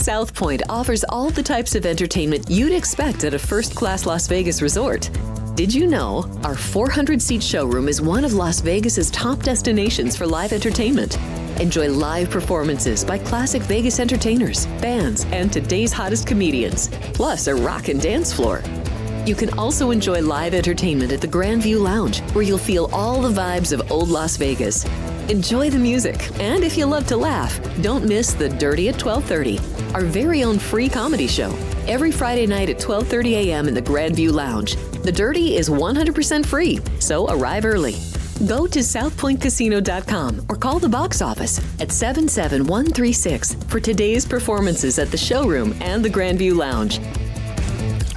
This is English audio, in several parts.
South Point offers all the types of entertainment you'd expect at a first-class Las Vegas resort. Did you know our 400-seat showroom is one of Las Vegas's top destinations for live entertainment? Enjoy live performances by classic Vegas entertainers, bands, and today's hottest comedians, plus a rock and dance floor. You can also enjoy live entertainment at the Grand View Lounge, where you'll feel all the vibes of old Las Vegas. Enjoy the music, and if you love to laugh, don't miss The Dirty at 12:30, our very own free comedy show, every Friday night at 12:30 a.m. in the Grand View Lounge. The Dirty is 100% free, so arrive early. Go to southpointcasino.com or call the box office at 77136 for today's performances at the showroom and the Grand View Lounge.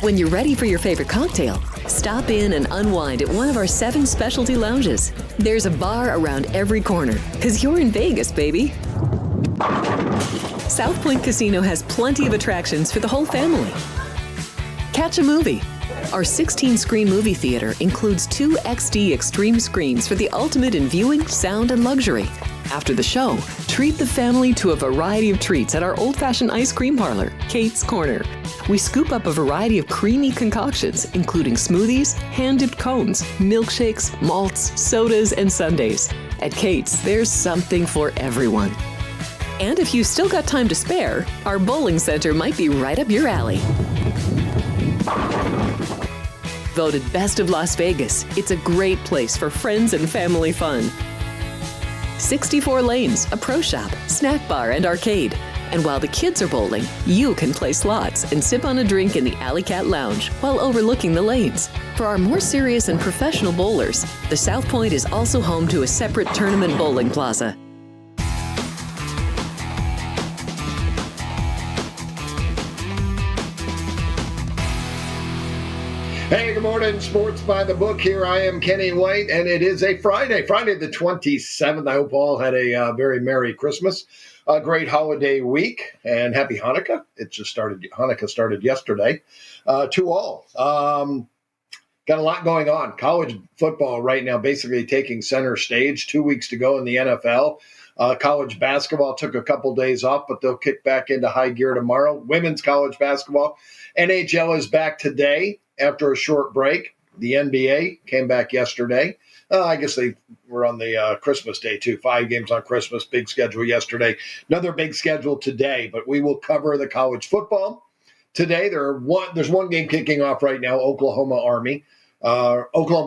When you're ready for your favorite cocktail, stop in and unwind at one of our 7 specialty lounges. There's a bar around every corner, because you're in Vegas, baby. South Point Casino has plenty of attractions for the whole family. Catch a movie. Our 16-screen movie theater includes 2 XD Extreme screens for the ultimate in viewing, sound, and luxury. After the show, treat the family to a variety of treats at our old-fashioned ice cream parlor, Kate's Corner. We scoop up a variety of creamy concoctions, including smoothies, hand-dipped cones, milkshakes, malts, sodas, and sundaes. At Kate's, there's something for everyone. And if you've still got time to spare, our bowling center might be right up your alley. Voted Best of Las Vegas, it's a great place for friends and family fun. 64 lanes, a pro shop, snack bar, and arcade. And while the kids are bowling, you can play slots and sip on a drink in the Alley Cat Lounge while overlooking the lanes. For our more serious and professional bowlers, the South Point is also home to a separate tournament bowling plaza. Hey, good morning. Sports by the Book. Here I am, Kenny White, and it is a Friday the 27th. I hope all had a very Merry Christmas, a great holiday week, and Happy Hanukkah. Hanukkah started yesterday to all. Got a lot going on. College football right now basically taking center stage. 2 weeks to go in the NFL. College basketball took a couple days off, but they'll kick back into high gear tomorrow. Women's college basketball. NHL is back today after a short break. The NBA came back yesterday. I guess they were on the Christmas day, too. 5 games on Christmas, big schedule yesterday. Another big schedule today, but we will cover the college football. Today, there's one game kicking off right now, Oklahoma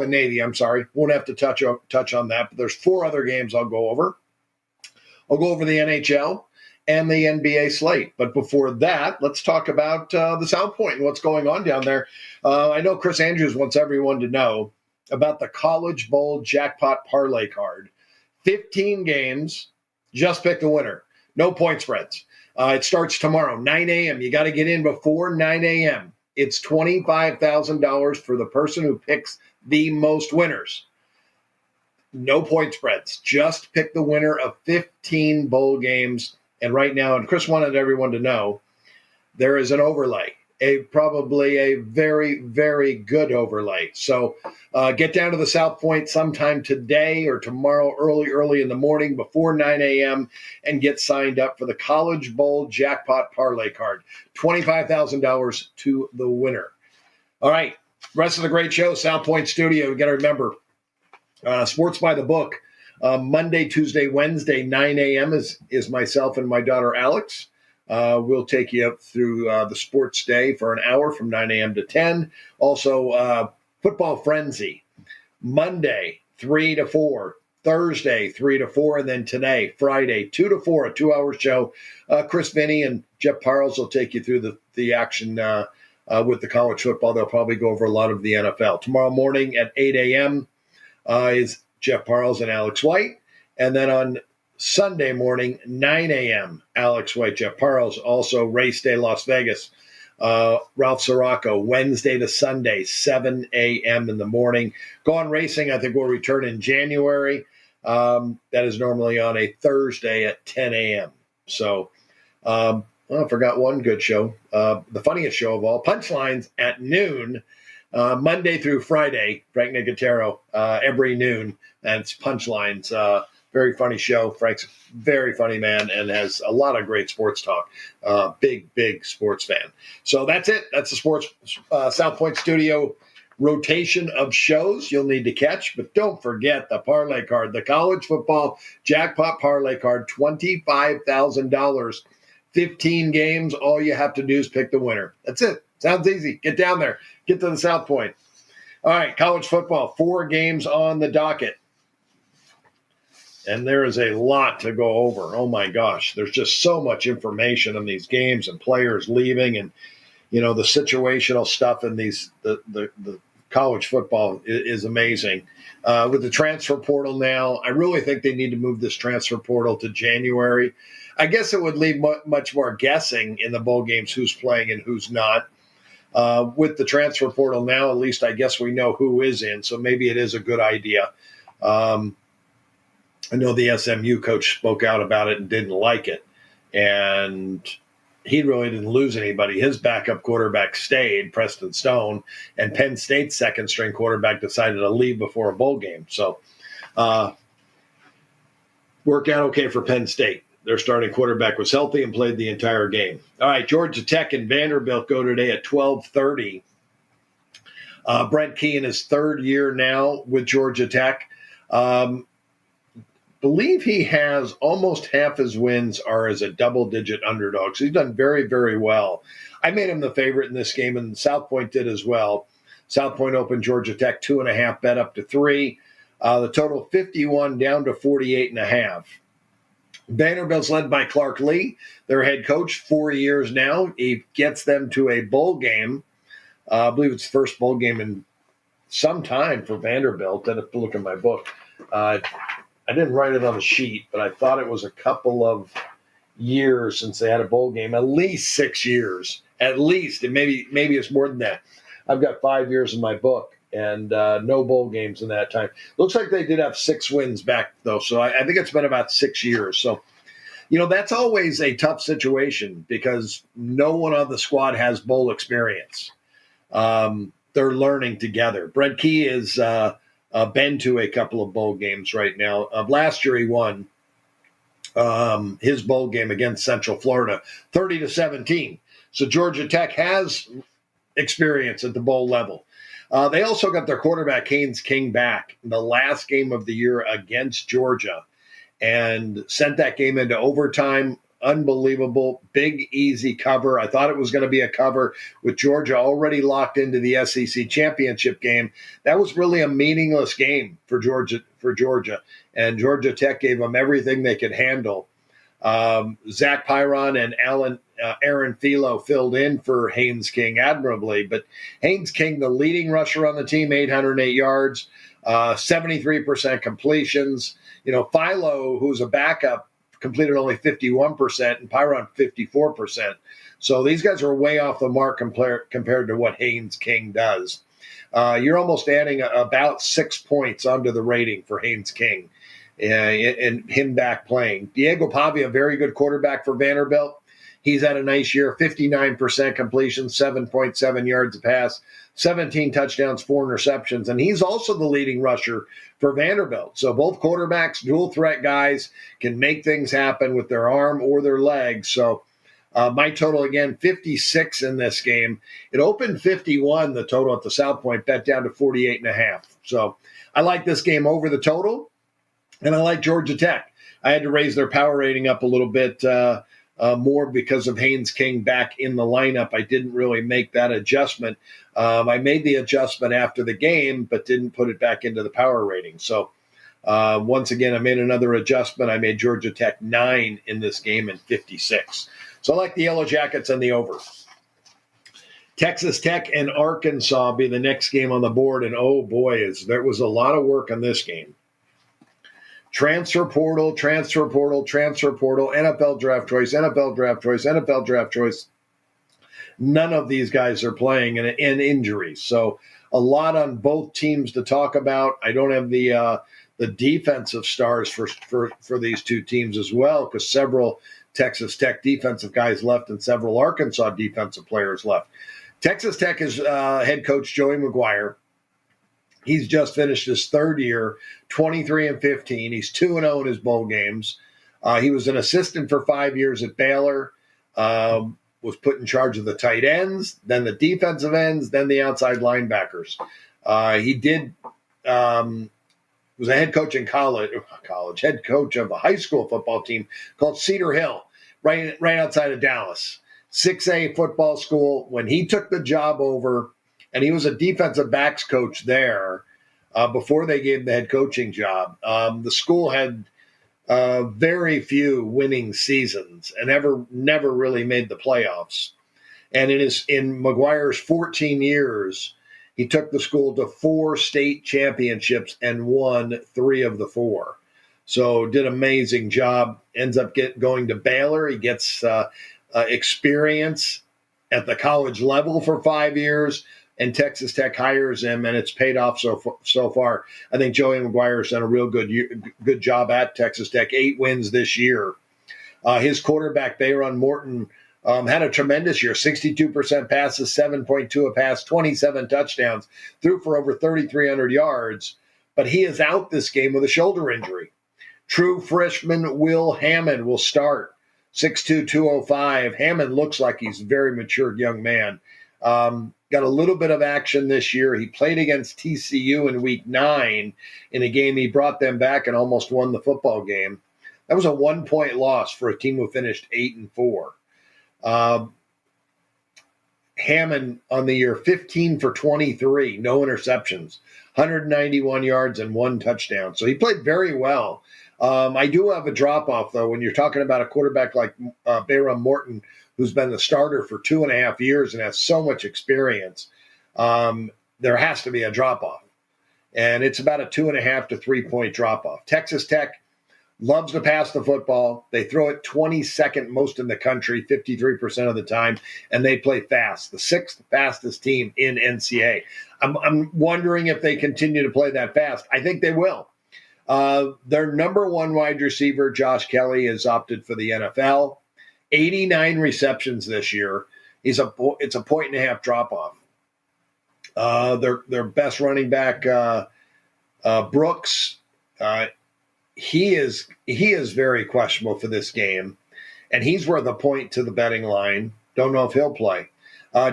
Navy, I'm sorry. Won't have to touch on that, but there's 4 other games I'll go over. I'll go over the NHL and the NBA slate. But before that, let's talk about the South Point and what's going on down there. I know Chris Andrews wants everyone to know about the College Bowl jackpot parlay card. 15 games, just pick the winner. No point spreads. It starts tomorrow, 9 a.m. You got to get in before 9 a.m. It's $25,000 for the person who picks the most winners. No point spreads. Just pick the winner of 15 bowl games. And right now, and Chris wanted everyone to know, there is an overlay, probably a very, very good overlay. So get down to the South Point sometime today or tomorrow, early in the morning before 9 a.m. and get signed up for the College Bowl jackpot parlay card. $25,000 to the winner. All right, rest of the great show, South Point Studio. You got to remember, Sports by the Book. Monday, Tuesday, Wednesday, 9 a.m. is myself and my daughter, Alex. We'll take you up through the sports day for an hour from 9 a.m. to 10. Also, Football Frenzy, Monday, 3 to 4. Thursday, 3 to 4. And then today, Friday, 2 to 4, a 2-hour show. Chris, Vinny, and Jeff Parles will take you through the action with the college football. They'll probably go over a lot of the NFL. Tomorrow morning at 8 a.m. Is Jeff Parles and Alex White. And then on Sunday morning, 9 a.m., Alex White, Jeff Parles. Also, Race Day, Las Vegas. Ralph Sirocco, Wednesday to Sunday, 7 a.m. in the morning. Gone Racing, I think, will return in January. That is normally on a Thursday at 10 a.m. So, I forgot one good show. The funniest show of all, Punchlines at noon. Monday through Friday, Frank Nicotero, every noon. And it's Punchlines Very funny show. Frank's a very funny man and has a lot of great sports talk. Big sports fan. So that's it. That's the Sports South Point Studio rotation of shows you'll need to catch. But don't forget the parlay card, the college football jackpot parlay card, $25,000, 15 games. All you have to do is pick the winner. That's it. Sounds easy. Get down there. Get to the South Point. All right, college football, 4 games on the docket. And there is a lot to go over. Oh, my gosh. There's just so much information on these games and players leaving and, the situational stuff in the college football is amazing. With the transfer portal now, I really think they need to move this transfer portal to January. I guess it would leave much more guessing in the bowl games who's playing and who's not. With the transfer portal now, at least I guess we know who is in, so maybe it is a good idea. I know the SMU coach spoke out about it and didn't like it. And he really didn't lose anybody. His backup quarterback stayed, Preston Stone, and Penn State's second-string quarterback decided to leave before a bowl game. So worked out okay for Penn State. Their starting quarterback was healthy and played the entire game. All right, Georgia Tech and Vanderbilt go today at 12:30. Brent Key in his third year now with Georgia Tech. Believe he has almost half his wins are as a double-digit underdog. So he's done very, very well. I made him the favorite in this game, and South Point did as well. South Point opened Georgia Tech 2.5, bet up to 3. The total 51 down to 48.5. Vanderbilt's led by Clark Lee, their head coach, 4 years now. He gets them to a bowl game. I believe it's the first bowl game in some time for Vanderbilt. I have to look at my book. I didn't write it on the sheet, but I thought it was a couple of years since they had a bowl game, at least 6 years, at least, and maybe it's more than that. I've got 5 years in my book and no bowl games in that time. Looks like they did have 6 wins back, though, so I think it's been about 6 years. So, that's always a tough situation because no one on the squad has bowl experience. They're learning together. Brent Key is been to a couple of bowl games right now. Last year he won his bowl game against Central Florida, 30-17. So Georgia Tech has experience at the bowl level. They also got their quarterback, Haynes King, back in the last game of the year against Georgia and sent that game into overtime. Unbelievable, big, easy cover. I thought it was going to be a cover with Georgia already locked into the SEC championship game. That was really a meaningless game for Georgia, and Georgia Tech gave them everything they could handle. Zach Pyron and Aaron Philo filled in for Haynes King admirably, but Haynes King, the leading rusher on the team, 808 yards, 73% completions. Philo, who's a backup, completed only 51%, and Pyron 54%. So these guys are way off the mark compared to what Haynes King does. You're almost adding about 6 points onto the rating for Haynes King and him back playing. Diego Pavia, very good quarterback for Vanderbilt. He's had a nice year, 59% completion, 7.7 yards a pass, 17 touchdowns, 4 interceptions, and he's also the leading rusher for Vanderbilt. So both quarterbacks, dual threat guys, can make things happen with their arm or their leg. So my total, again, 56 in this game. It opened 51, the total at the South Point, bet down to 48.5. So I like this game over the total, and I like Georgia Tech. I had to raise their power rating up a little bit more because of Haynes King back in the lineup. I didn't really make that adjustment. I made the adjustment after the game, but didn't put it back into the power rating. So once again, I made another adjustment. I made Georgia Tech 9 in this game and 56. So I like the Yellow Jackets and the over. Texas Tech and Arkansas be the next game on the board. And oh boy, there was a lot of work on this game. Transfer portal, NFL draft choice, NFL draft choice. None of these guys are playing and injuries. So a lot on both teams to talk about. I don't have the defensive stars for these two teams as well, because several Texas Tech defensive guys left and several Arkansas defensive players left. Texas Tech is head coach Joey McGuire. He's just finished his third year, 23-15. He's 2-0 in his bowl games. He was an assistant for 5 years at Baylor, was put in charge of the tight ends, then the defensive ends, then the outside linebackers. Was a head coach in head coach of a high school football team called Cedar Hill, right outside of Dallas. 6A football school. When he took the job over, and he was a defensive backs coach there before they gave him the head coaching job, the school had very few winning seasons and never really made the playoffs. And in McGuire's 14 years, he took the school to 4 state championships and won 3 of the 4. So did an amazing job. Ends up going to Baylor. He gets experience at the college level for 5 years, and Texas Tech hires him, and it's paid off so far. I think Joey McGuire's done a real good job at Texas Tech. 8 wins this year. His quarterback, Bayron Morton, had a tremendous year, 62% passes, 7.2 a pass, 27 touchdowns, threw for over 3,300 yards. But he is out this game with a shoulder injury. True freshman Will Hammond will start, 6'2", 205. Hammond looks like he's a very matured young man. Got a little bit of action this year. He played against TCU in week 9 in a game. He brought them back and almost won the football game. That was a 1-point loss for a team who finished 8-4. Hammond on the year, 15 for 23, no interceptions, 191 yards and 1 touchdown. So he played very well. I do have a drop-off, though, when you're talking about a quarterback like Bayron Morton, who's been the starter for 2.5 years and has so much experience. There has to be a drop-off. And it's about a 2.5 to 3-point drop-off. Texas Tech loves to pass the football. They throw it 22nd most in the country, 53% of the time, and they play fast. The 6th fastest team in NCAA. I'm wondering if they continue to play that fast. I think they will. Their number 1 wide receiver, Josh Kelly, has opted for the NFL. 89 receptions this year. It's a 1.5-point drop-off. Their best running back, Brooks, he is very questionable for this game, and he's worth a point to the betting line. Don't know if he'll play.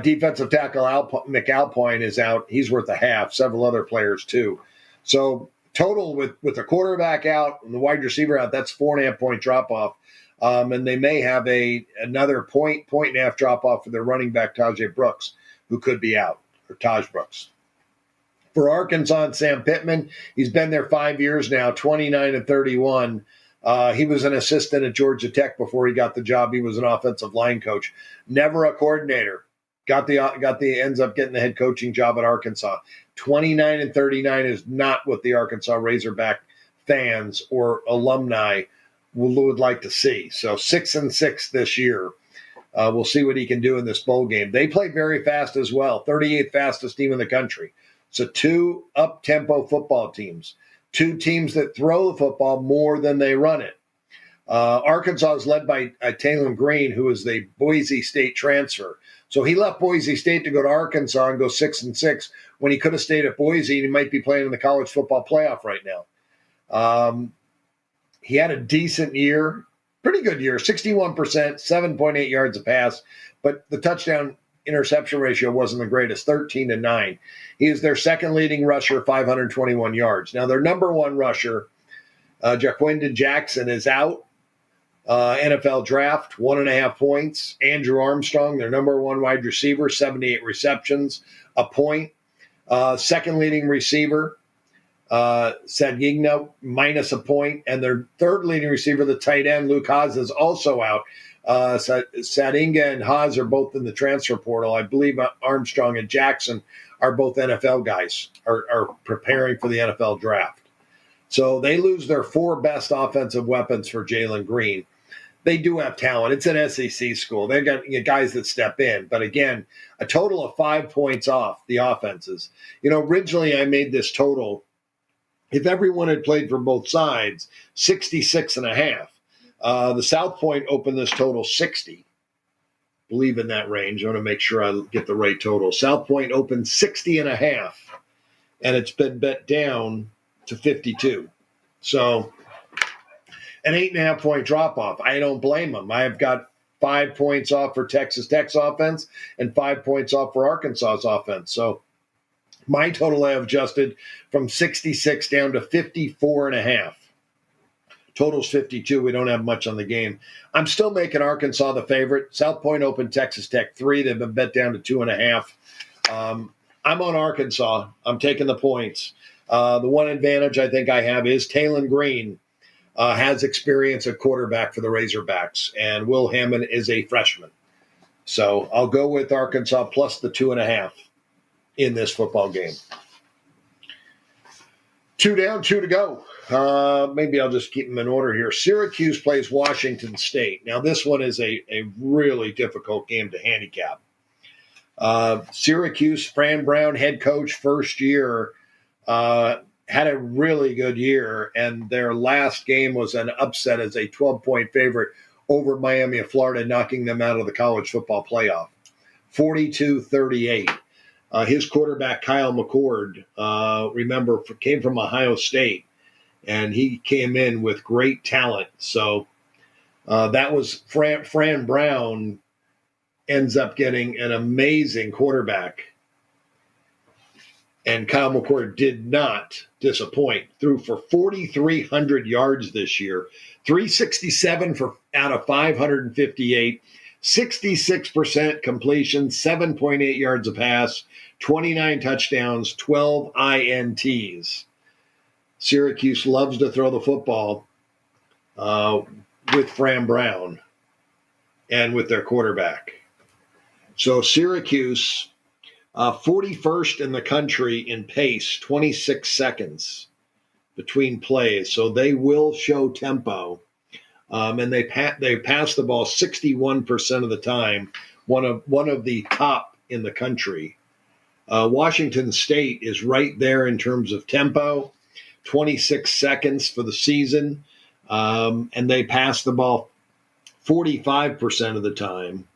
Defensive tackle McAlpine is out. He's worth a half. Several other players too. So total with the quarterback out and the wide receiver out, that's 4.5-point drop off. And they may have another point and a half drop off for their running back Tajay Brooks, who could be out, or Taj Brooks. For Arkansas and Sam Pittman, he's been there 5 years now, 29-31. He was an assistant at Georgia Tech before he got the job. He was an offensive line coach, never a coordinator. Ends up getting the head coaching job at Arkansas. 29-39 is not what the Arkansas Razorback fans or alumni would like to see. So 6-6 this year. We'll see what he can do in this bowl game. They play very fast as well, 38th fastest team in the country. So 2 up-tempo football teams, 2 teams that throw the football more than they run it. Arkansas is led by Taylor Green, who is the Boise State transfer. So he left Boise State to go to Arkansas and go 6-6 when he could have stayed at Boise, and he might be playing in the college football playoff right now. He had a decent year, pretty good year, 61%, 7.8 yards a pass, but the touchdown interception ratio wasn't the greatest, 13-9. He is their second leading rusher, 521 yards. Now, their number 1 rusher, Jaquindon Jackson, is out. NFL draft, 1.5 points. Andrew Armstrong, their number 1 wide receiver, 78 receptions, a point. Second leading receiver, Sadgigna, minus a point. And their third leading receiver, the tight end, Luke Haas, is also out. Sadinga and Haas are both in the transfer portal. I believe Armstrong and Jackson are both NFL guys, are preparing for the NFL draft. So they lose their 4 best offensive weapons for Jalen Green. They do have talent. It's an SEC school. They've got guys that step in. But again, a total of 5 points off the offenses. Originally I made this total, if everyone had played for both sides, 66.5. The South Point opened this total 60. Believe in that range. I want to make sure I get the right total. South Point opened 60.5. and it's been bet down to 52. So an 8.5-point drop-off. I don't blame them. I've got 5 points off for Texas Tech's offense and 5 points off for Arkansas's offense. So my total I have adjusted from 66 down to 54.5. Total's 52. We don't have much on the game. I'm still making Arkansas the favorite. South Point opened Texas Tech 3. They've been bet down to 2.5. I'm on Arkansas. I'm taking the points. The one advantage I think I have is Talon Green has experience at quarterback for the Razorbacks, and Will Hammond is a freshman. So I'll go with Arkansas plus the 2.5 in this football game. 2 down, 2 to go. Maybe I'll just keep them in order here. Syracuse plays Washington State. Now, this one is a really difficult game to handicap. Syracuse, Fran Brown, head coach, first year, had a really good year, and their last game was an upset as a 12-point favorite over Miami of Florida, knocking them out of the college football playoff, 42-38. His quarterback, Kyle McCord, remember, came from Ohio State, and he came in with great talent. So that was Fran Brown ends up getting an amazing quarterback. And Kyle McCord did not disappoint. Threw for 4,300 yards this year, 367 out of 558, 66% completion, 7.8 yards a pass, 29 touchdowns, 12 INTs. Syracuse loves to throw the football with Fran Brown and with their quarterback. So Syracuse, 41st in the country in pace, 26 seconds between plays. So they will show tempo. And they pass the ball 61% of the time, one of the top in the country. Washington State is right there in terms of tempo, 26 seconds for the season, and they pass the ball 45% of the time.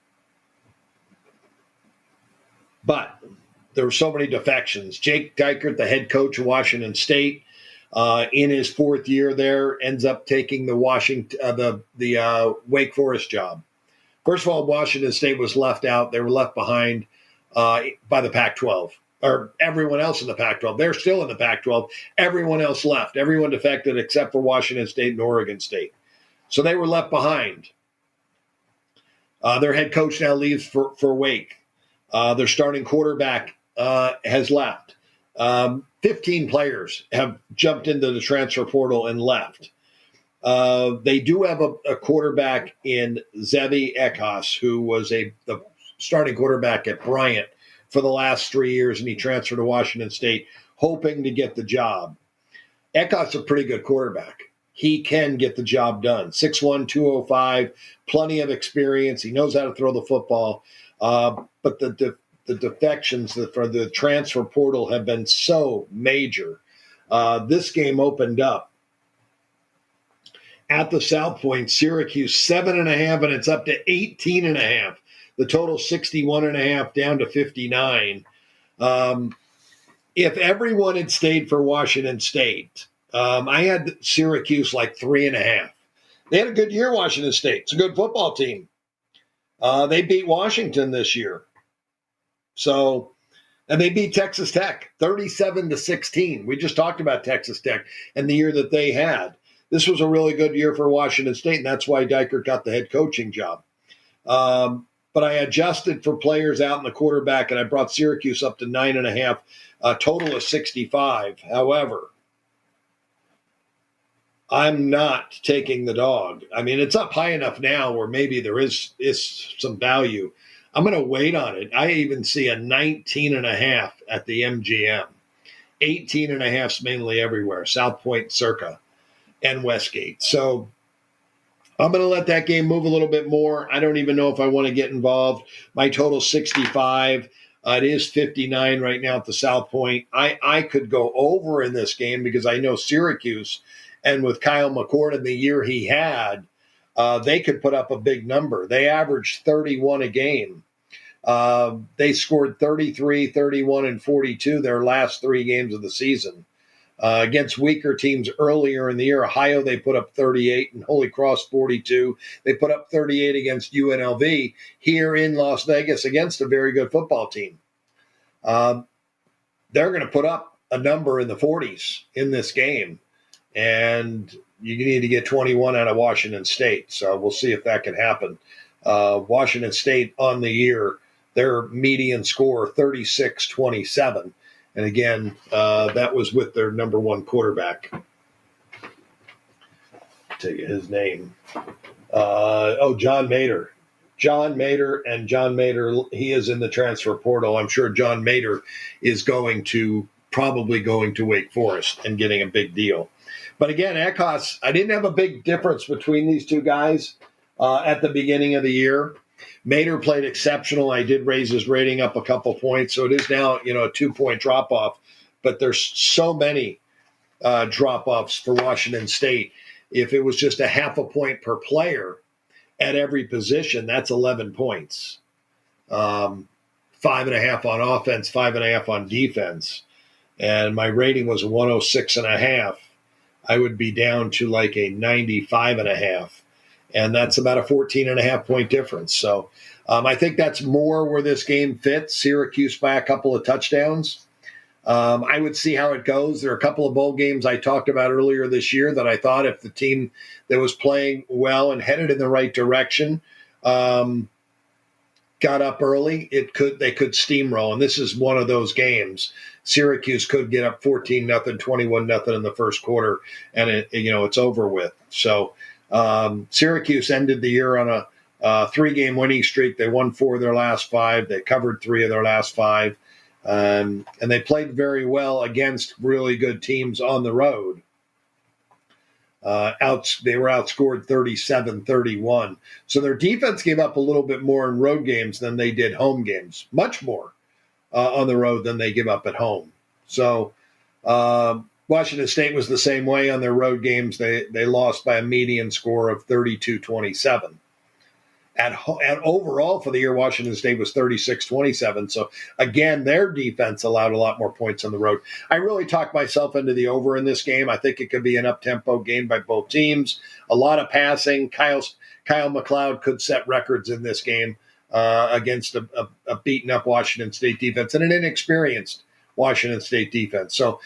But there were so many defections. Jake Dykert, the head coach of Washington State, in his fourth year there, ends up taking the Wake Forest job. First of all, Washington State was left out. They were left behind by the Pac-12, or everyone else in the Pac-12. They're still in the Pac-12. Everyone else left. Everyone defected except for Washington State and Oregon State. So they were left behind. Their head coach now leaves for Wake. Their starting quarterback has left. 15 players have jumped into the transfer portal and left. They do have a quarterback in Zevi Eckhouse, who was the starting quarterback at Bryant for the last 3 years, and he transferred to Washington State, hoping to get the job. Eckhouse is a pretty good quarterback. He can get the job done. 6'1", 205, plenty of experience. He knows how to throw the football. But the defections for the transfer portal have been so major. This game opened up at the South Point, Syracuse 7.5, and it's up to 18.5. The total 61.5 down to 59. If everyone had stayed for Washington State, I had Syracuse like 3.5. They had a good year, Washington State. It's a good football team. They beat Washington this year. So, and they beat Texas Tech 37-16. We just talked about Texas Tech and the year that they had. This was a really good year for Washington State, and that's why Dykert got the head coaching job. But I adjusted for players out in the quarterback, and I brought Syracuse up to 9.5, a total of 65. However, I'm not taking the dog. I mean, it's up high enough now where maybe there is some value. I'm going to wait on it. I even see a 19.5 at the MGM. 18.5 mainly everywhere, South Point, Circa, and Westgate. So I'm going to let that game move a little bit more. I don't even know if I want to get involved. My total 65. It is 59 right now at the South Point. I could go over in this game because I know Syracuse, and with Kyle McCord in the year he had, they could put up a big number. They averaged 31 a game. They scored 33, 31, and 42 their last 3 games of the season. Against weaker teams earlier in the year, Ohio, they put up 38, and Holy Cross 42. They put up 38 against UNLV here in Las Vegas against a very good football team. They're going to put up a number in the 40s in this game, and you need to get 21 out of Washington State. So we'll see if that can happen. Washington State on the year, their median score 36-27. And again, that was with their number 1 quarterback. Take his name. John Mater. John Mater, he is in the transfer portal. I'm sure John Mater is probably going to Wake Forest and getting a big deal. But again, Akos, I didn't have a big difference between these two guys at the beginning of the year. Mater played exceptional. I did raise his rating up a couple points, so it is now a 2-point drop-off. But there's so many drop-offs for Washington State. If it was just a half a point per player at every position, that's 11 points. 5.5 on offense, 5.5 on defense. And my rating was 106.5. I would be down to like a 95.5. And that's about a 14.5 point difference. So I think that's more where this game fits. Syracuse by a couple of touchdowns. I would see how it goes. There are a couple of bowl games I talked about earlier this year that I thought if the team that was playing well and headed in the right direction got up early, they could steamroll. And this is one of those games. Syracuse could get up 14-0, 21-0 in the first quarter, and it's over with. So Syracuse ended the year on a 3-game winning streak. They won 4 of their last 5. They covered 3 of their last 5. And they played very well against really good teams on the road. They were outscored 37-31. So their defense gave up a little bit more in road games than they did home games, much more on the road than they give up at home. So Washington State was the same way on their road games. They lost by a median score of 32-27. At overall for the year, Washington State was 36-27. So, again, their defense allowed a lot more points on the road. I really talked myself into the over in this game. I think it could be an up-tempo game by both teams. A lot of passing. Kyle McLeod could set records in this game against a beaten-up Washington State defense and an inexperienced Washington State defense. So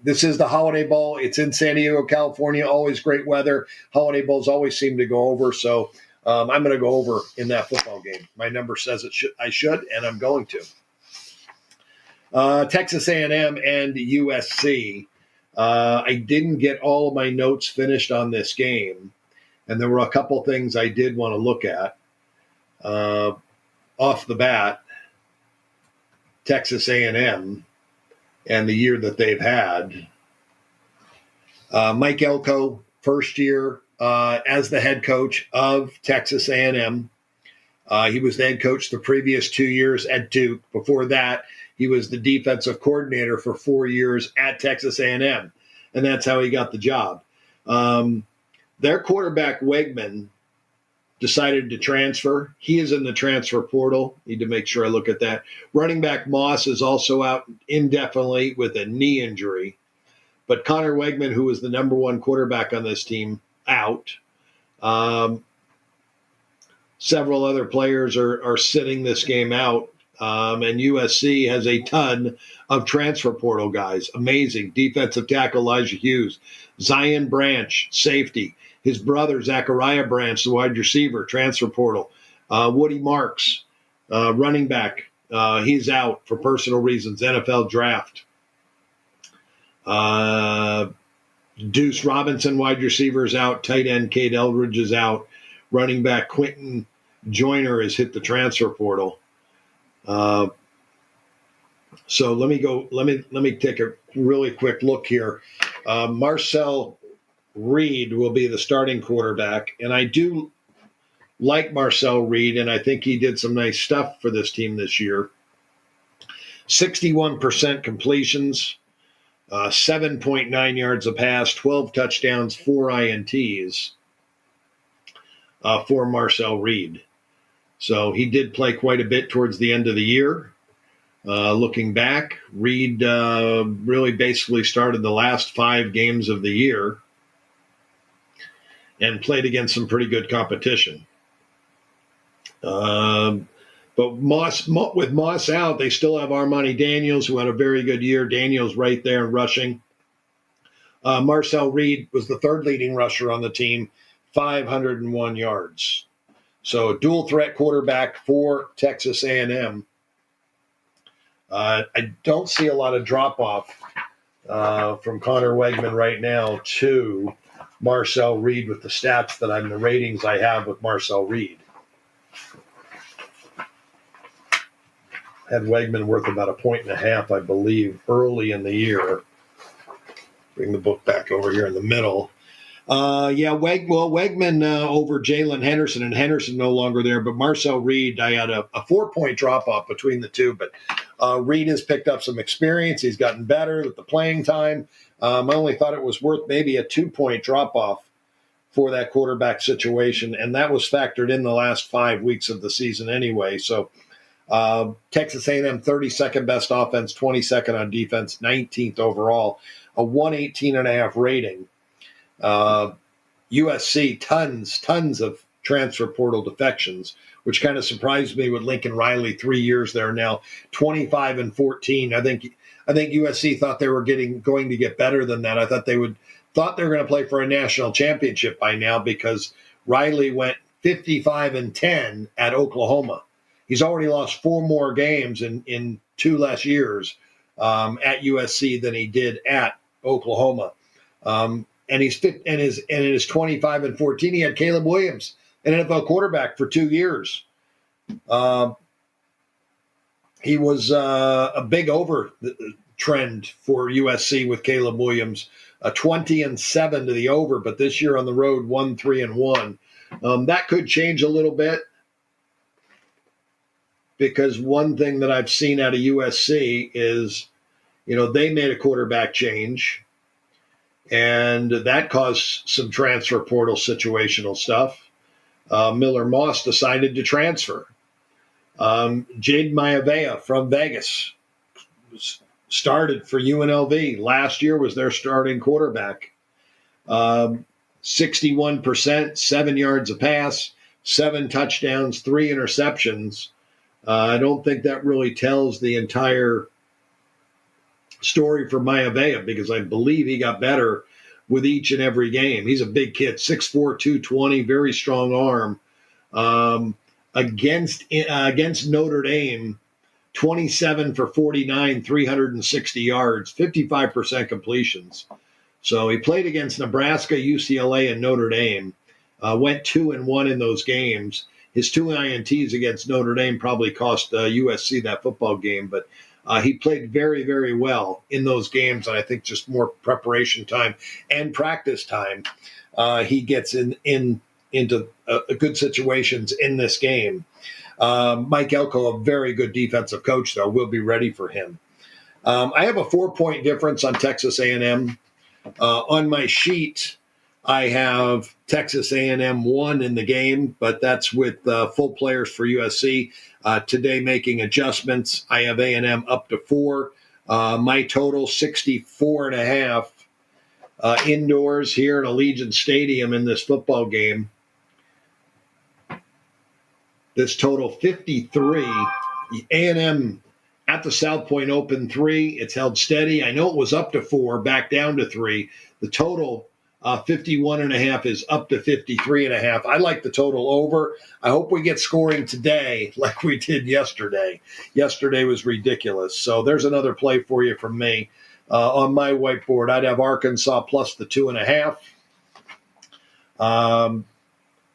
this is the Holiday Bowl. It's in San Diego, California. Always great weather. Holiday Bowls always seem to go over. So I'm going to go over in that football game. My number says I should, and I'm going to. Texas A&M and USC. I didn't get all of my notes finished on this game, and there were a couple things I did want to look at. Off the bat, Texas A&M and the year that they've had. Mike Elko, first year as the head coach of Texas A&M. He was the head coach the previous 2 years at Duke. Before that, he was the defensive coordinator for 4 years at Texas A&M, and that's how he got the job. Their quarterback, Wegman, decided to transfer. He is in the transfer portal. Need to make sure I look at that. Running back Moss is also out indefinitely with a knee injury. But Connor Wegman, who was the number 1 quarterback on this team, out. Several other players are sitting this game out. And USC has a ton of transfer portal guys. Amazing. Defensive tackle Elijah Hughes. Zion Branch, safety. His brother, Zachariah Branch, the wide receiver, transfer portal. Woody Marks, running back. He's out for personal reasons, NFL draft. Deuce Robinson, wide receiver, is out. Tight end Cade Eldridge is out. Running back Quentin Joyner has hit the transfer portal. So let me take a really quick look here. Marcel Reed will be the starting quarterback, and I do like Marcel Reed, and I think he did some nice stuff for this team this year. 61% completions, 7.9 yards a pass, 12 touchdowns, 4 INTs for Marcel Reed. So he did play quite a bit towards the end of the year. Looking back, Reed really basically started the last 5 games of the year and played against some pretty good competition. But with Moss out, they still have Armani Daniels, who had a very good year. Daniels right there rushing. Marcel Reed was the 3rd leading rusher on the team, 501 yards. So dual threat quarterback for Texas A&M. I don't see a lot of drop-off from Connor Wegman right now to Marcel Reed with the stats the ratings I have with Marcel Reed. Had Wegman worth about 1.5 points, I believe, early in the year. Bring the book back over here in the middle. Wegman over Jalen Henderson, and Henderson no longer there, but Marcel Reed, I had a 4-point drop-off between the two, but Reed has picked up some experience. He's gotten better with the playing time. I only thought it was worth maybe a 2-point drop-off for that quarterback situation, and that was factored in the last 5 weeks of the season anyway. So Texas A&M 32nd best offense, 22nd on defense, 19th overall, a 118.5 rating. USC, tons of transfer portal defections, which kind of surprised me with Lincoln Riley, 3 years there now, 25-14. I think USC thought they were going to get better than that. I thought they were going to play for a national championship by now because Riley went 55-10 at Oklahoma. He's already lost 4 more games in 2 less years at USC than he did at Oklahoma. And he's fit, and in his 25-14, he had Caleb Williams, an NFL quarterback, for 2 years. He was a big over trend for USC with Caleb Williams, 20-7 to the over, but this year on the road, 1-3-1. That could change a little bit because one thing that I've seen out of USC is, they made a quarterback change. And that caused some transfer portal situational stuff. Miller Moss decided to transfer. Jade Maivea from Vegas started for UNLV. Last year was their starting quarterback. 61%, 7 yards a pass, 7 touchdowns, 3 interceptions. I don't think that really tells the entire story for Maivea because I believe he got better with each and every game. He's a big kid, 6'4", 220, very strong arm. Against Notre Dame, 27 for 49, 360 yards, 55% completions. So he played against Nebraska, UCLA, and Notre Dame. Went 2-1 in those games. His 2 INTs against Notre Dame probably cost USC that football game, but he played very, very well in those games, and I think just more preparation time and practice time, he gets into good situations in this game. Mike Elko, a very good defensive coach, though, will be ready for him. I have a 4-point difference on Texas A&M. On my sheet, I have Texas A&M 1 in the game, but that's with full players for USC. Today making adjustments, I have A&M up to 4. My total 64.5 indoors here at Allegiant Stadium in this football game. This total 53. A&M at the South Point open 3. It's held steady. I know it was up to 4, back down to 3. The total 51.5 is up to 53.5. I like the total over. I hope we get scoring today like we did yesterday. Yesterday was ridiculous. So there's another play for you from me. On my whiteboard, I'd have Arkansas plus the 2.5.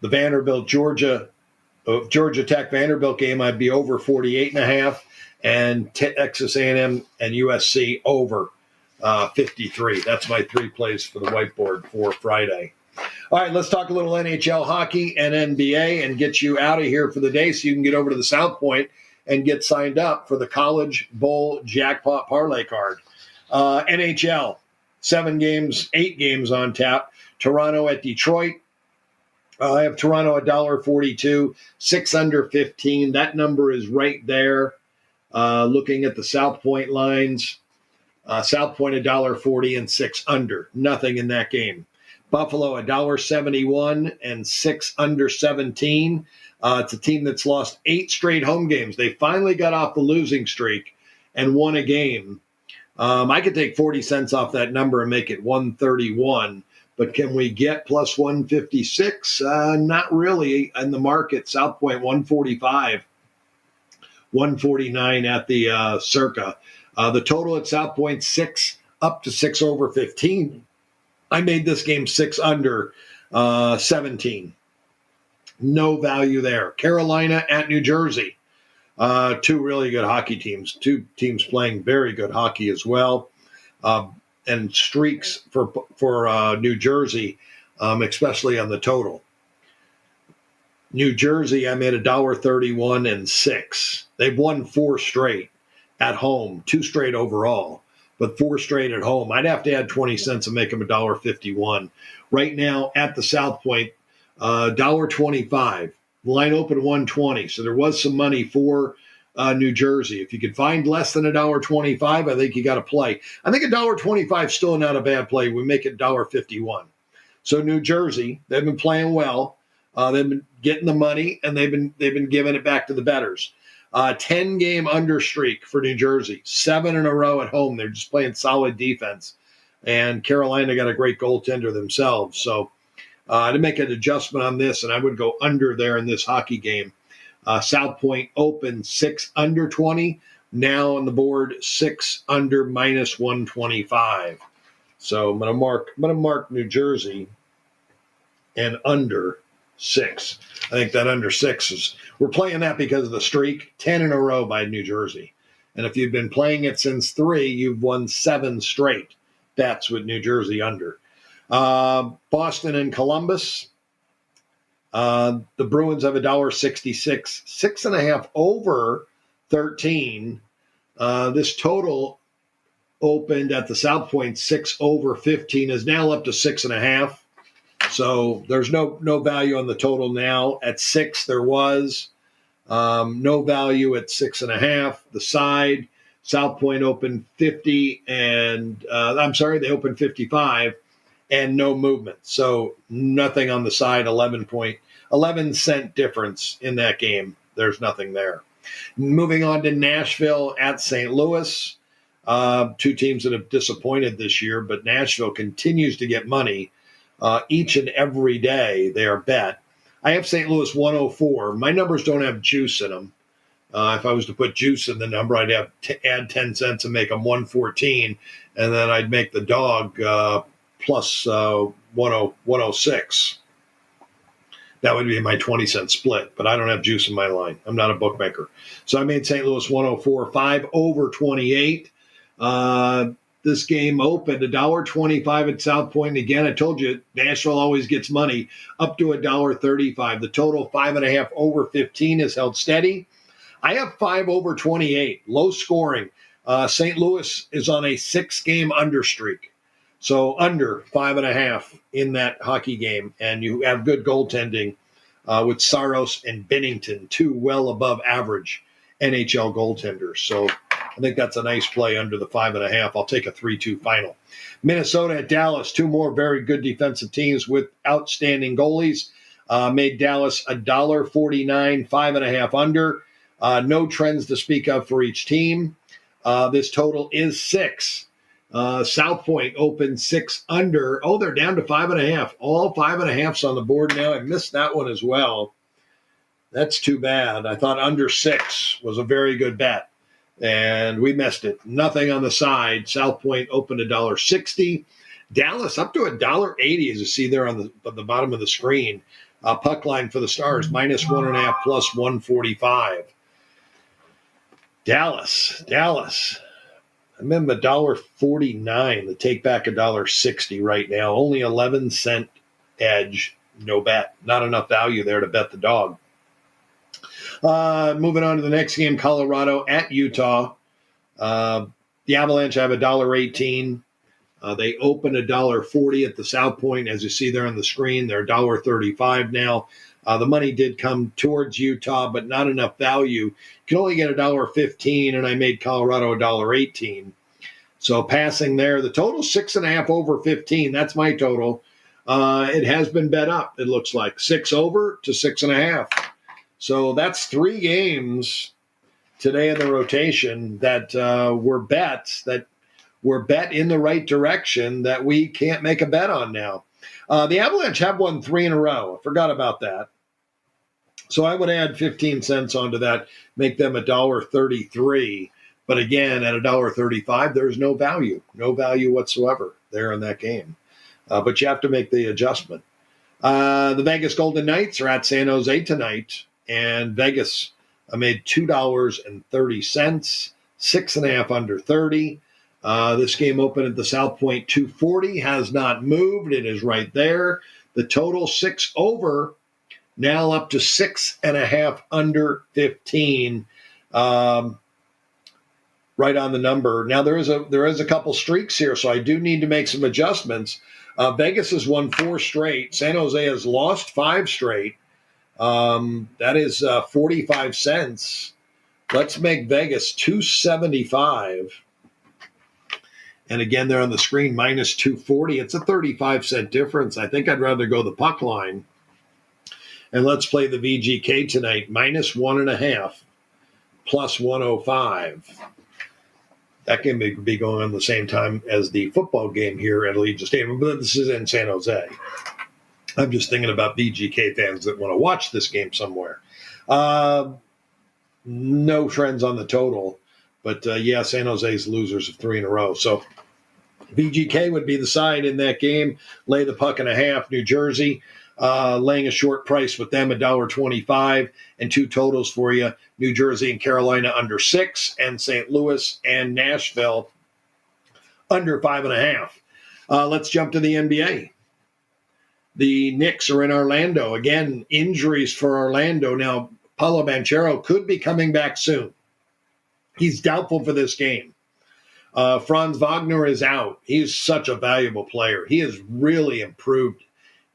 The Vanderbilt, Georgia Tech Vanderbilt game, I'd be over 48.5. And Texas A&M and USC over 53. That's my 3 plays for the whiteboard for Friday. All right, let's talk a little NHL hockey and NBA and get you out of here for the day so you can get over to the South Point and get signed up for the College Bowl Jackpot Parlay card. NHL, 8 games on tap. Toronto at Detroit. I have Toronto $1.42, 6 under 15. That number is right there. Looking at the South Point lines, South Point $1.40 and 6 under. Nothing in that game. Buffalo $1.71 and 6 under 17. It's a team that's lost 8 straight home games. They finally got off the losing streak and won a game. I could take 40 cents off that number and make it 131. But can we get plus 156? Not really in the market. South Point 145, 149 at the Circa. The total at South Point 6 up to 6 over 15. I made this game 6 under 17. No value there. Carolina at New Jersey. 2 really good hockey teams. 2 teams playing very good hockey as well. And streaks for New Jersey, especially on the total. New Jersey, I made $1.31 and 6. They've won 4 straight at home, 2 straight overall, but 4 straight at home. I'd have to add 20 cents and make them $1.51. Right now at the South Point, $1.25. Line open 120, so there was some money for New Jersey. If you could find less than $1.25, I think you got to play. I think $1.25 is still not a bad play. We make it $1.51. So New Jersey, they've been playing well. They've been getting the money, and they've been giving it back to the bettors. 10-game under streak for New Jersey, 7 in a row at home. They're just playing solid defense, and Carolina got a great goaltender themselves. So to make an adjustment on this, and I would go under there in this hockey game. South Point open 6 under 20. Now on the board 6 under minus 125. So I'm gonna mark New Jersey and under 6. I think that under 6 is, we're playing that because of the streak, 10 in a row by New Jersey. And if you've been playing it since 3, you've won 7 straight. That's with New Jersey under. Boston and Columbus. The Bruins have $1.66, 6.5 over 13. This total opened at the South Point 6 over 15 is now up to 6.5. So there's no value on the total now. At 6 there was no value at 6.5. The side South Point opened 50 and they opened 55 and no movement. So nothing on the side. 11 cent difference in that game. There's nothing there. Moving on to Nashville at St. Louis. 2 teams that have disappointed this year, but Nashville continues to get money each and every day. They are bet. I have St. Louis 104. My numbers don't have juice in them. If I was to put juice in the number, I'd have to add 10 cents and make them 114, and then I'd make the dog plus 106. That would be my 20-cent split, but I don't have juice in my line. I'm not a bookmaker. So I made St. Louis 104, 5 over 28. This game opened $1.25 at South Point. And again, I told you, Nashville always gets money up to $1.35. The total 5.5 over 15 is held steady. I have 5 over 28, low scoring. St. Louis is on a 6-game under streak. So under 5.5 in that hockey game. And you have good goaltending with Saros and Binnington, 2 well above average NHL goaltenders. So I think that's a nice play under the 5.5. I'll take a 3-2 final. Minnesota at Dallas, 2 more very good defensive teams with outstanding goalies. Made Dallas $1.49, 5.5 under. No trends to speak of for each team. This total is 6. South Point opened 6 under. Oh, they're down to 5.5. All 5.5s on the board now. I missed that one as well. That's too bad. I thought under 6 was a very good bet, and we missed it. Nothing on the side. South Point opened $1.60. Dallas up to $1.80, as you see there on the bottom of the screen. Puck line for the Stars, minus 1.5 plus 145. Dallas. I'm in $1.49. The take back $1.60 right now. Only 11 cent edge. No bet. Not enough value there to bet the dog. Moving on to the next game, Colorado at Utah. The Avalanche have $1.18. They open $1.40 at the South Point, as you see there on the screen. They're $1.35 now. The money did come towards Utah, but not enough value. You can only get $1.15, and I made Colorado $1.18. So passing there, the total 6.5 over 15. That's my total. It has been bet up. It looks like 6 over to 6.5. So that's 3 games today in the rotation that were bets that were bet in the right direction that we can't make a bet on now. The Avalanche have won 3 in a row. I forgot about that. So I would add 15 cents onto that, make them $1.33. But again, at $1.35, there's no value whatsoever there in that game. But you have to make the adjustment. The Vegas Golden Knights are at San Jose tonight, and Vegas made $2.30, 6.5 under 30. This game opened at the South Point 240, has not moved. It is right there. The total 6 over, now up to 6.5 under 15. Right on the number. Now there is a couple streaks here, so I do need to make some adjustments. Vegas has won 4 straight. San Jose has lost 5 straight. That is 45 cents. Let's make Vegas 275. And again, they're on the screen, minus 240. It's a 35-cent difference. I think I'd rather go the puck line. And let's play the VGK tonight, minus 1.5, plus 105. That game may be going on the same time as the football game here at Allegiant Stadium, but this is in San Jose. I'm just thinking about VGK fans that want to watch this game somewhere. No trends on the total, but San Jose's losers of 3 in a row. So VGK would be the side in that game. Lay the puck and a half. New Jersey laying a short price with them, $1.25, and 2 totals for you. New Jersey and Carolina under 6, and St. Louis and Nashville under 5.5. Let's jump to the NBA. The Knicks are in Orlando. Again, injuries for Orlando. Now, Paolo Banchero could be coming back soon. He's doubtful for this game. Franz Wagner is out. He's such a valuable player. He has really improved.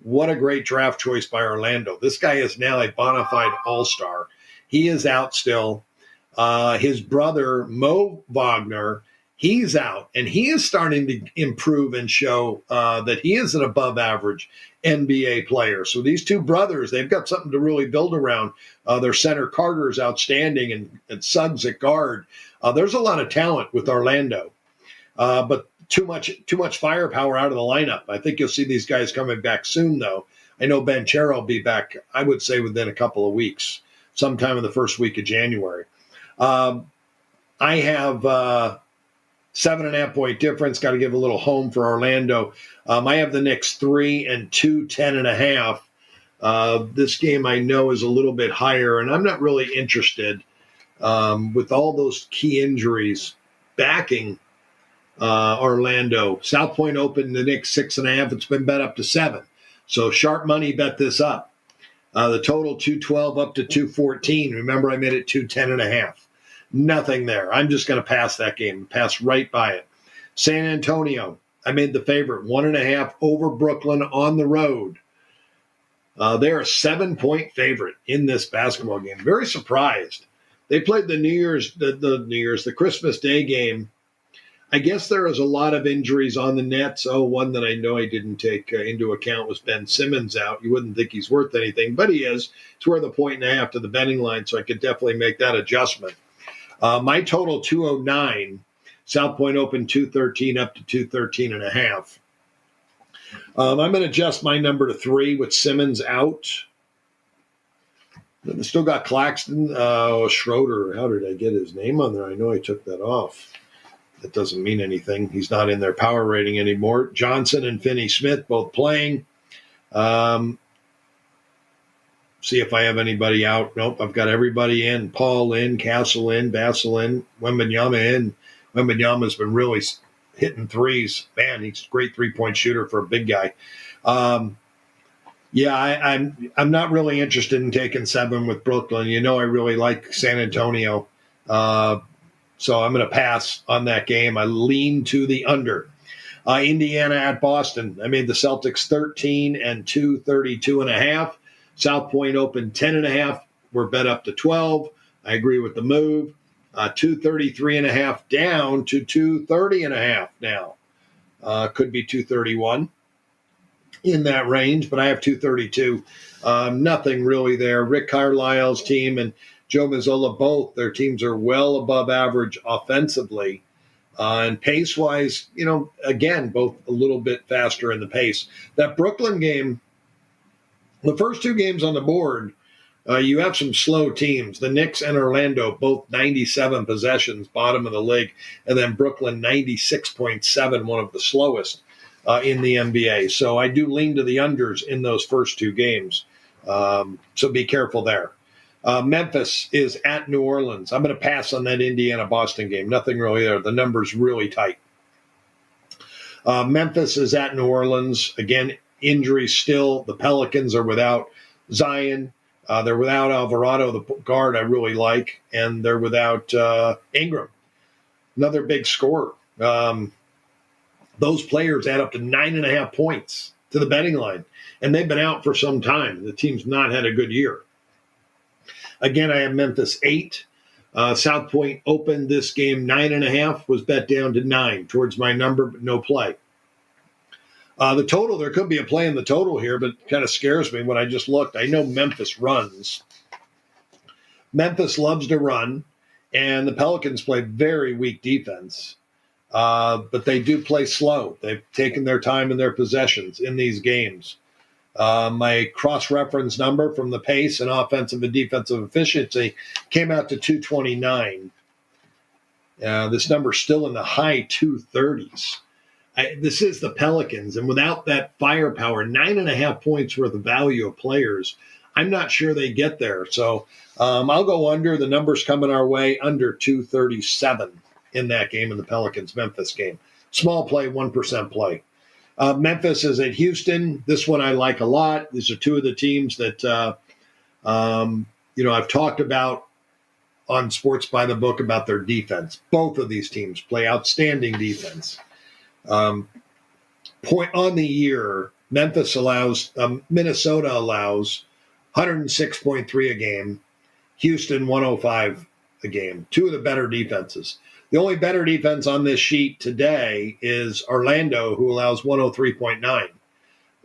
What a great draft choice by Orlando. This guy is now a bona fide all-star. He is out still. His brother, Mo Wagner, he's out, and he is starting to improve and show that he is an above-average NBA player. So these 2 brothers, they've got something to really build around. Their center Carter is outstanding, and Suggs at guard. There's a lot of talent with Orlando, but too much firepower out of the lineup. I think you'll see these guys coming back soon, though. I know Banchero will be back, I would say, within a couple of weeks, sometime in the first week of January. I have 7.5 point difference. Got to give a little home for Orlando. I have the Knicks 3 and 2, 10.5. This game I know is a little bit higher, and I'm not really interested with all those key injuries backing Orlando. South Point opened the Knicks 6.5. It's been bet up to 7. So sharp money bet this up. The total 212 up to 214. Remember, I made it 210.5. Nothing there. I'm just going to pass that game. Pass right by it. San Antonio, I made the favorite 1.5 over Brooklyn on the road. They're a 7-point favorite in this basketball game. Very surprised. They played the Christmas Day game. I guess there is a lot of injuries on the Nets. One that I know I didn't take into account was Ben Simmons out. You wouldn't think he's worth anything, but he is. It's worth 1.5 to the betting line, so I could definitely make that adjustment. My total 209. South Point open 213 up to 213.5. I'm going to adjust my number to 3 with Simmons out. They still got Claxton. Schroeder. How did I get his name on there? I know I took that off. That doesn't mean anything. He's not in their power rating anymore. Johnson and Finney-Smith both playing. See if I have anybody out. Nope, I've got everybody in. Paul in, Castle in, Bassel in, Wembanyama in. Wembanyama's been really hitting threes. Man, he's a great three-point shooter for a big guy. I'm not really interested in taking 7 with Brooklyn. You know I really like San Antonio. So I'm going to pass on that game. I lean to the under. Indiana at Boston. I made the Celtics 13 and 2, 32.5. South Point opened 10.5. We're bet up to 12. I agree with the move. 233.5 down to 230.5 now. Could be 231 in that range, but I have 232. Nothing really there. Rick Carlisle's team and Joe Mazzola, both their teams are well above average offensively. And pace-wise, again, both a little bit faster in the pace. That Brooklyn game, the first two games on the board, you have some slow teams. The Knicks and Orlando, both 97 possessions, bottom of the league. And then Brooklyn, 96.7, one of the slowest in the NBA. So I do lean to the unders in those first two games. So be careful there. Memphis is at New Orleans. I'm going to pass on that Indiana-Boston game. Nothing really there. The number's really tight. Memphis is at New Orleans. Again, injuries still. The Pelicans are without Zion. They're without Alvarado, the guard I really like, and they're without Ingram, another big scorer. Those players add up to 9.5 points to the betting line, and they've been out for some time. The team's not had a good year. Again, I have Memphis 8. South Point opened this game 9.5, was bet down to 9 towards my number, but no play. The total, there could be a play in the total here, but kind of scares me when I just looked. I know Memphis runs. Memphis loves to run, and the Pelicans play very weak defense. But they do play slow. They've taken their time in their possessions in these games. My cross-reference number from the pace and offensive and defensive efficiency came out to 229. This number's still in the high 230s. This is the Pelicans, and without that firepower, 9.5 points worth of value of players, I'm not sure they get there. So I'll go under. The number's coming our way, under 237 in that game, in the Pelicans-Memphis game. Small play, 1% play. Memphis is at Houston. This one I like a lot. These are two of the teams that, I've talked about on Sports by the Book about their defense. Both of these teams play outstanding defense. Point on the year, Minnesota allows 106.3 a game, Houston 105 a game. Two of the better defenses. The only better defense on this sheet today is Orlando, who allows 103.9.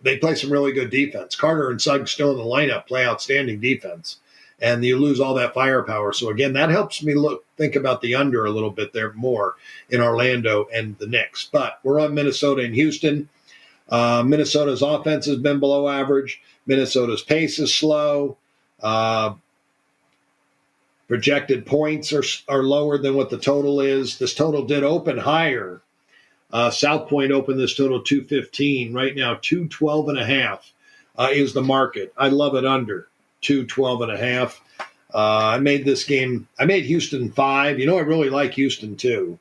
They play some really good defense. Carter and Suggs still in the lineup play outstanding defense, and you lose all that firepower. So again, that helps me think about the under a little bit there more in Orlando and the Knicks. But we're on Minnesota and Houston. Minnesota's offense has been below average. Minnesota's pace is slow. Projected points are lower than what the total is. This total did open higher. South Point opened this total 215. Right now, 212.5 is the market. I love it under 212.5. I made Houston 5. I really like Houston too.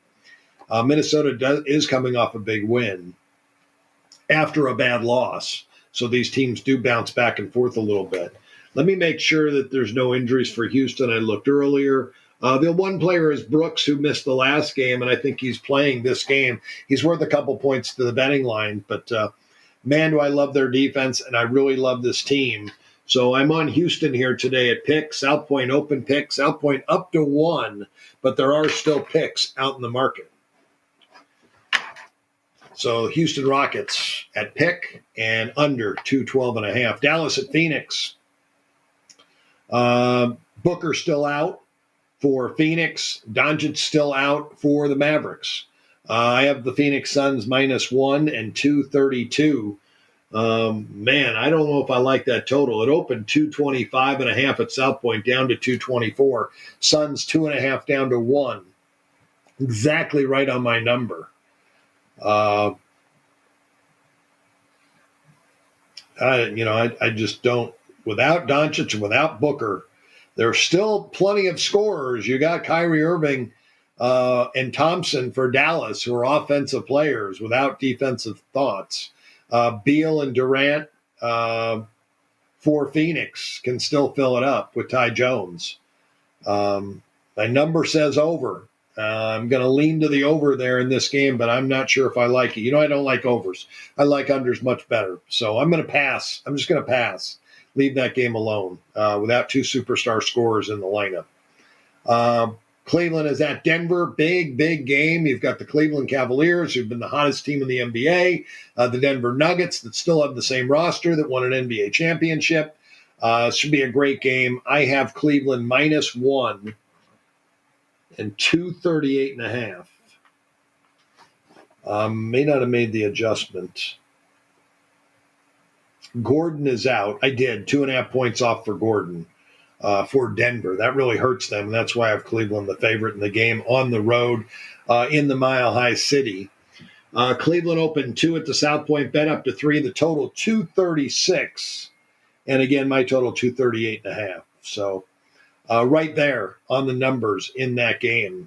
Minnesota is coming off a big win after a bad loss. So these teams do bounce back and forth a little bit. Let me make sure that there's no injuries for Houston. I looked earlier. The one player is Brooks, who missed the last game, and I think he's playing this game. He's worth a couple points to the betting line, but man, do I love their defense, and I really love this team. So I'm on Houston here today at pick. South Point open pick. South Point up to 1, but there are still picks out in the market. So Houston Rockets at pick and under 212.5. Dallas at Phoenix. Booker still out for Phoenix. Doncic still out for the Mavericks. I have the Phoenix Suns -1 and 232. Man, I don't know if I like that total. It opened 225.5 at South Point, down to 224. Suns 2.5 down to 1. Exactly right on my number. I just don't. Without Doncic and without Booker, there's still plenty of scorers. You got Kyrie Irving and Thompson for Dallas, who are offensive players without defensive thoughts. Beal and Durant for Phoenix can still fill it up with Ty Jones. My number says over. I'm going to lean to the over there in this game, but I'm not sure if I like it. I don't like overs. I like unders much better. So I'm going to pass. I'm just going to pass. Leave that game alone without two superstar scorers in the lineup. Cleveland is at Denver. Big game. You've got the Cleveland Cavaliers, who've been the hottest team in the NBA. The Denver Nuggets, that still have the same roster, that won an NBA championship. Should be a great game. I have Cleveland -1 and 238.5. May not have made the adjustment. Gordon is out. I did 2.5 points off for Gordon for Denver. That really hurts them. And that's why I have Cleveland the favorite in the game on the road in the Mile High City. Cleveland opened 2 at the South Point, bet up to 3. The total 236. And again, my total 238.5. So right there on the numbers in that game.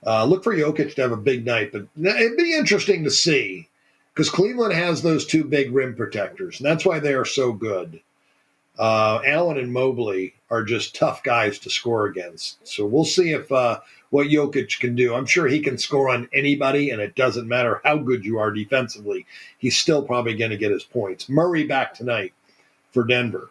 Look for Jokic to have a big night, but it'd be interesting to see because Cleveland has those 2 big rim protectors, and that's why they are so good. Allen and Mobley are just tough guys to score against. So we'll see if what Jokic can do. I'm sure he can score on anybody, and it doesn't matter how good you are defensively. He's still probably going to get his points. Murray back tonight for Denver.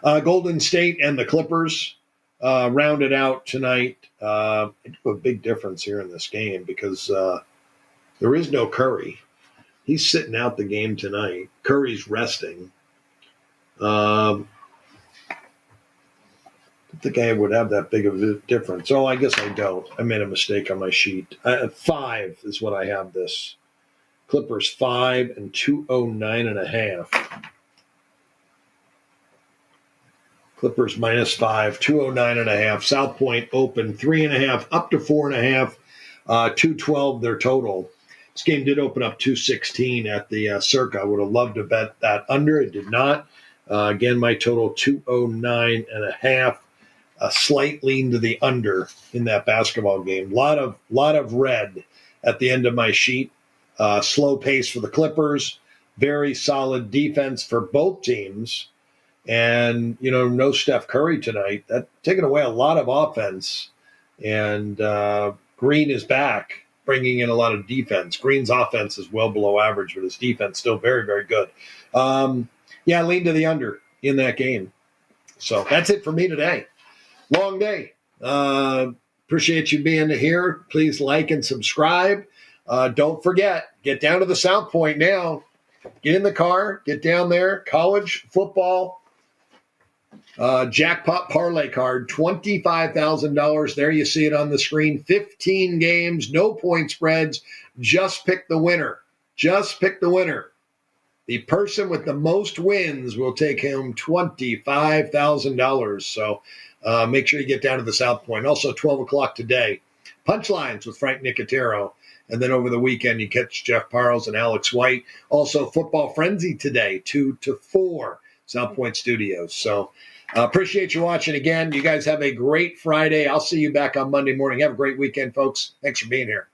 Golden State and the Clippers rounded out tonight. It a big difference here in this game because there is no Curry. He's sitting out the game tonight. Curry's resting. I don't think I would have that big of a difference. Oh, I guess I don't. I made a mistake on my sheet. 5 is what I have this. Clippers 5 and 209.5. Clippers -5, 209.5. South Point open 3.5 up to 4.5, 212 their total. This game did open up 216 at the Circa. I would have loved to bet that under. It did not. Again, my total 209.5. A slight lean to the under in that basketball game. Lot of red at the end of my sheet. Slow pace for the Clippers. Very solid defense for both teams. And, no Steph Curry tonight. That's taking away a lot of offense. And Green is back, bringing in a lot of defense. Green's offense is well below average, but his defense still very, very good. Lean to the under in that game. So that's it for me today. Long day. Appreciate you being here. Please like and subscribe. Don't forget, get down to the South Point now. Get in the car, get down there. College football jackpot parlay card, $25,000. There you see it on the screen. 15 games, no point spreads. Just pick the winner. Just pick the winner. The person with the most wins will take home $25,000. So make sure you get down to the South Point. Also, 12 o'clock today, Punchlines with Frank Nicotero. And then over the weekend, you catch Jeff Parles and Alex White. Also, Football Frenzy today, 2 to 4, South Point Studios. So appreciate you watching again. You guys have a great Friday. I'll see you back on Monday morning. Have a great weekend, folks. Thanks for being here.